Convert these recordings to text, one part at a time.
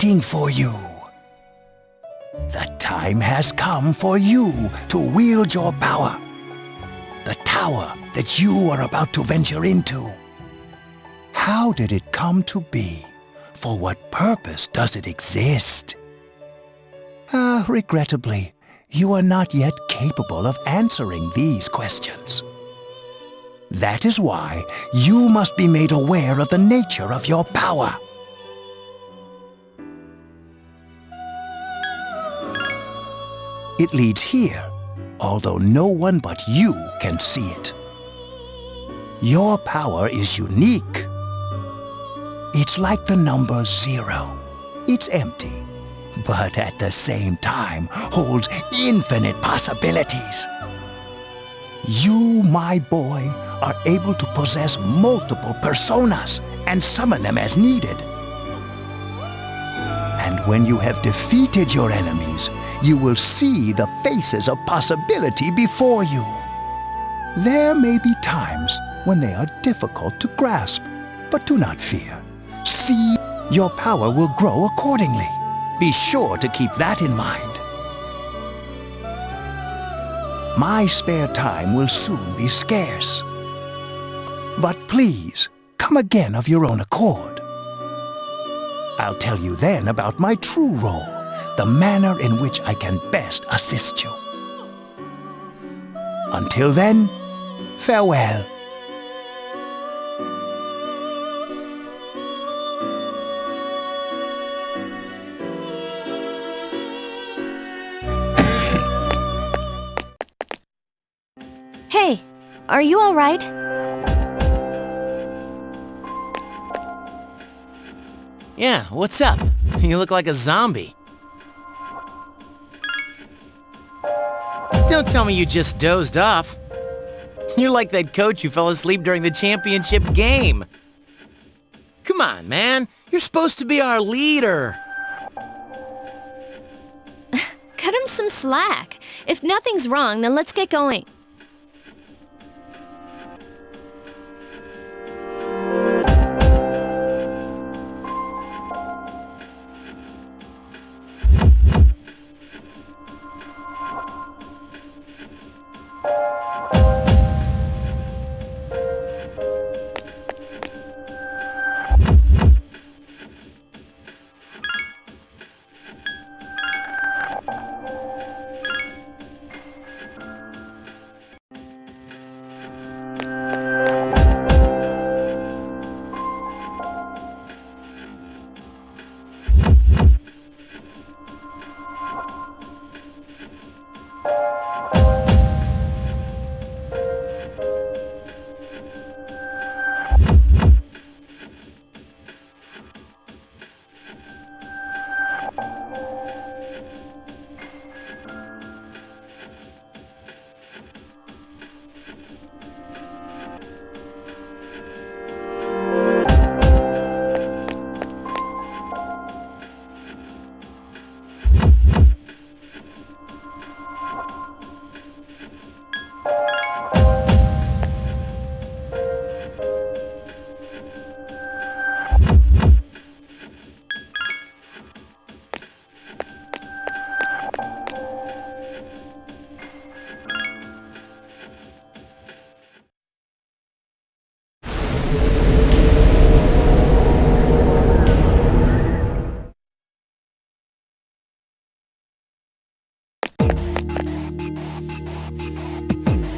waiting for you. The time has come for you to wield your power. The tower that you are about to venture into. How did it come to be? For what purpose does it exist? Regrettably, you are not yet capable of answering these questions. That is why you must be made aware of the nature of your power. It leads here, although no one but you can see it. Your power is unique. It's like the number 0. It's empty, but at the same time holds infinite possibilities. You, my boy, are able to possess multiple personas and summon them as needed. And when you have defeated your enemies, you will see the faces of possibility before you. There may be times when they are difficult to grasp, but do not fear. See, your power will grow accordingly. Be sure to keep that in mind. My spare time will soon be scarce. But please, come again of your own accord. I'll tell you then about my true role, the manner in which I can best assist you. Until then, farewell. Hey, are you all right? Yeah, what's up? You look like a zombie. Don't tell me you just dozed off. You're like that coach who fell asleep during the championship game. Come on, man. You're supposed to be our leader. Cut him some slack. If nothing's wrong, then let's get going.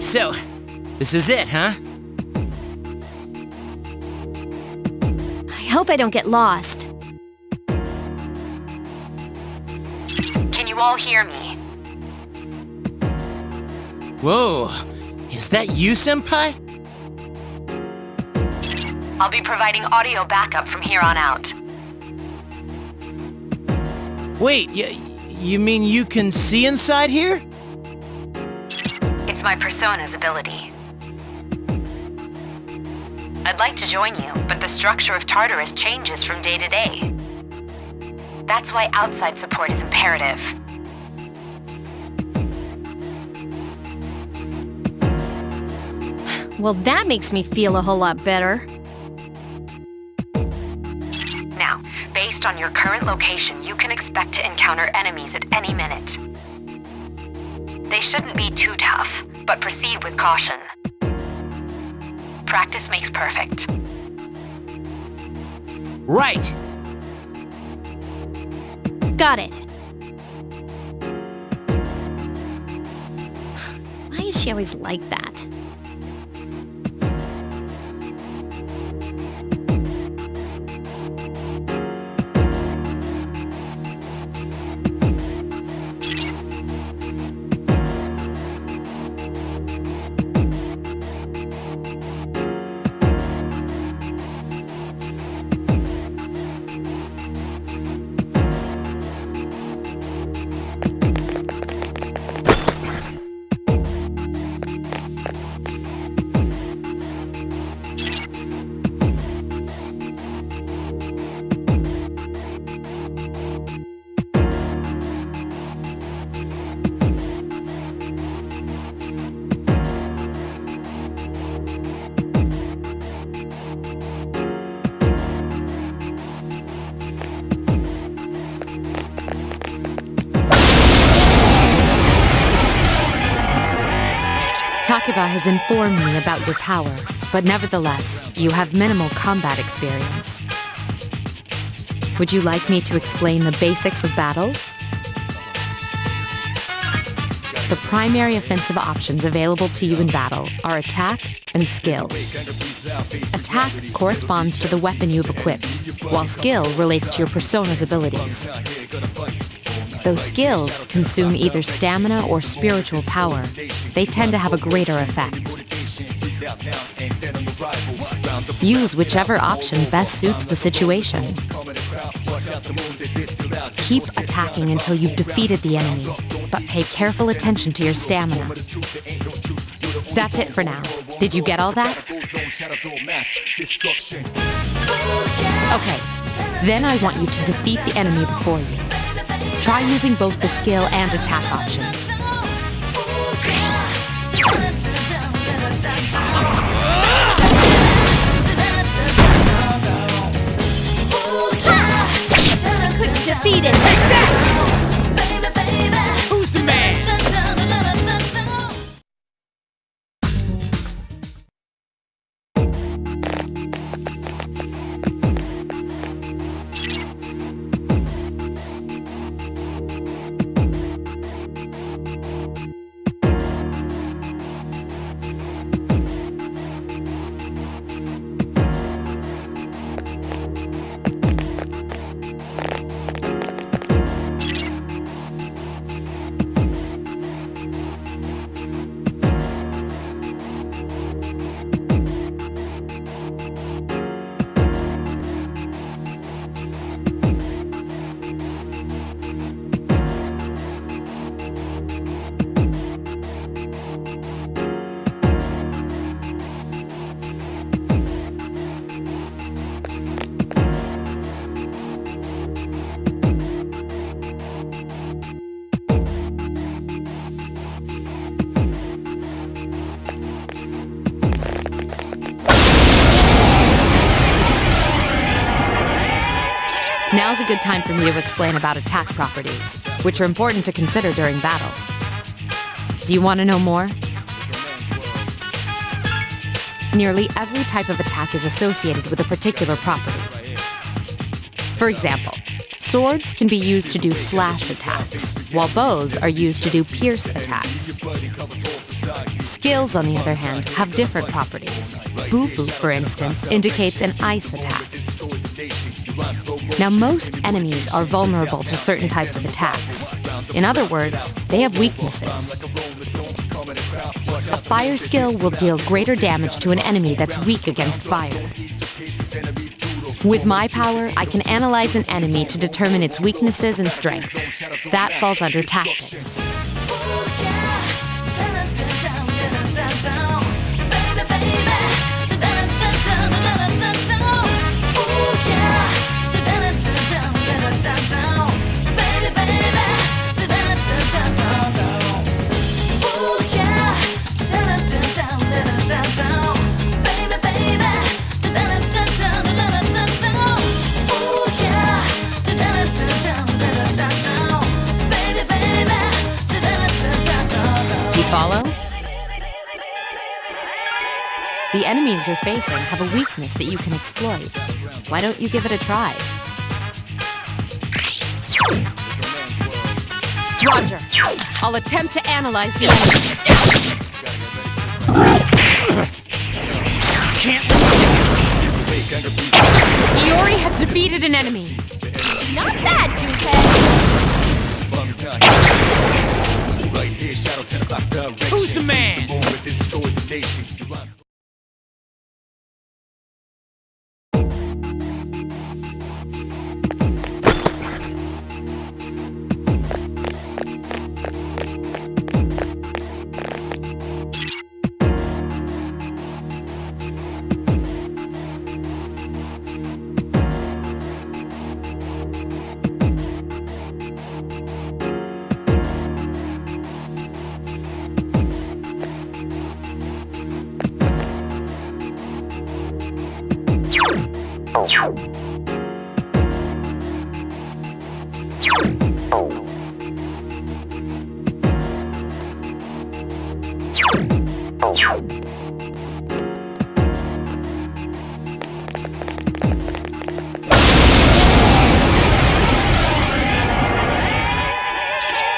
So, this is it, huh? I hope I don't get lost. Can you all hear me? Whoa, is that you, Senpai? I'll be providing audio backup from here on out. Wait, you mean you can see inside here? It's my persona's ability. I'd like to join you, but the structure of Tartarus changes from day to day. That's why outside support is imperative. Well, that makes me feel a whole lot better. Now, based Based on your current location, you can expect to encounter enemies at any minute. They shouldn't be too tough, but proceed with caution. Practice makes perfect. Right! Got it. Why is she always like that? Takiba has informed me about your power, but nevertheless, you have minimal combat experience. Would you like me to explain the basics of battle? The primary offensive options available to you in battle are attack and skill. Attack corresponds to the weapon you've equipped, while skill relates to your persona's abilities. Though skills consume either stamina or spiritual power, they tend to have a greater effect. Use whichever option best suits the situation. Keep attacking until you've defeated the enemy, but pay careful attention to your stamina. That's it for now. Did you get all that? Okay, then I want you to defeat the enemy before you. Try using both the skill and attack options. Couldn't defeat it! Who's the man? Now's a good time for me to explain about attack properties, which are important to consider during battle. Do you want to know more? Nearly every type of attack is associated with a particular property. For example, swords can be used to do slash attacks, while bows are used to do pierce attacks. Skills, on the other hand, have different properties. Bufu, for instance, indicates an ice attack. Now, most enemies are vulnerable to certain types of attacks. In other words, they have weaknesses. A fire skill will deal greater damage to an enemy that's weak against fire. With my power, I can analyze an enemy to determine its weaknesses and strengths. That falls under tactics. Follow? The enemies you're facing have a weakness that you can exploit. Why don't you give it a try? Roger. I'll attempt to analyze the enemy. Iori has defeated an enemy. Not that, Juicehead! Who's the man?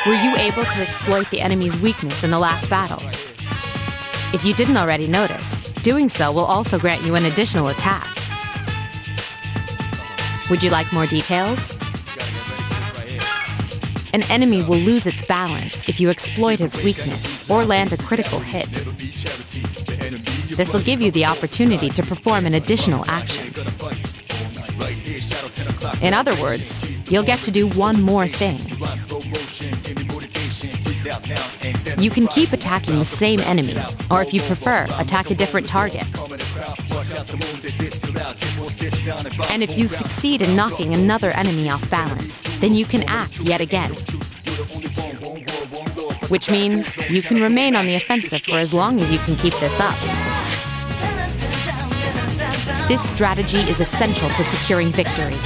Were you able to exploit the enemy's weakness in the last battle? If you didn't already notice, doing so will also grant you an additional attack. Would you like more details? An enemy will lose its balance if you exploit its weakness or land a critical hit. This will give you the opportunity to perform an additional action. In other words, you'll get to do one more thing. You can keep attacking the same enemy, or if you prefer, attack a different target. And if you succeed in knocking another enemy off balance, then you can act yet again. Which means you can remain on the offensive for as long as you can keep this up. This strategy is essential to securing victory.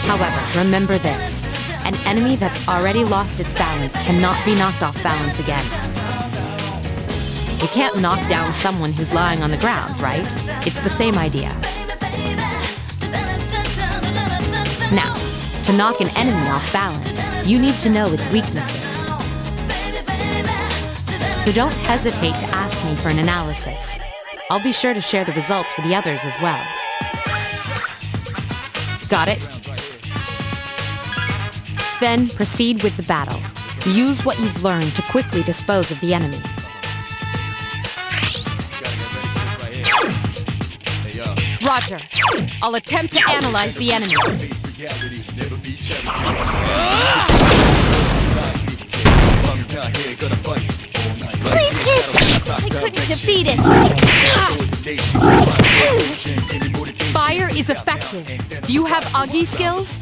However, remember this. An enemy that's already lost its balance cannot be knocked off balance again. You can't knock down someone who's lying on the ground, right? It's the same idea. Now, to knock an enemy off balance, you need to know its weaknesses. So don't hesitate to ask me for an analysis. I'll be sure to share the results with the others as well. Got it? Then proceed with the battle. Use what you've learned to quickly dispose of the enemy. Roger. I'll attempt to analyze the enemy. Please hit! I couldn't defeat it! Fire is effective. Do you have Augie skills?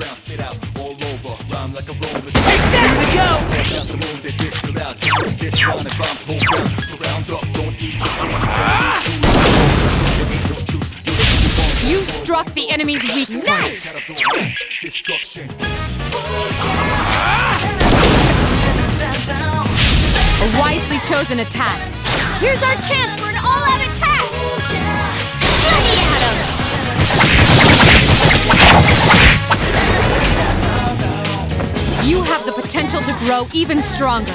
You struck the enemy's weakness. Nice! A wisely chosen attack. Here's our chance for an all-out attack! Johnny at him! You have the potential to grow even stronger.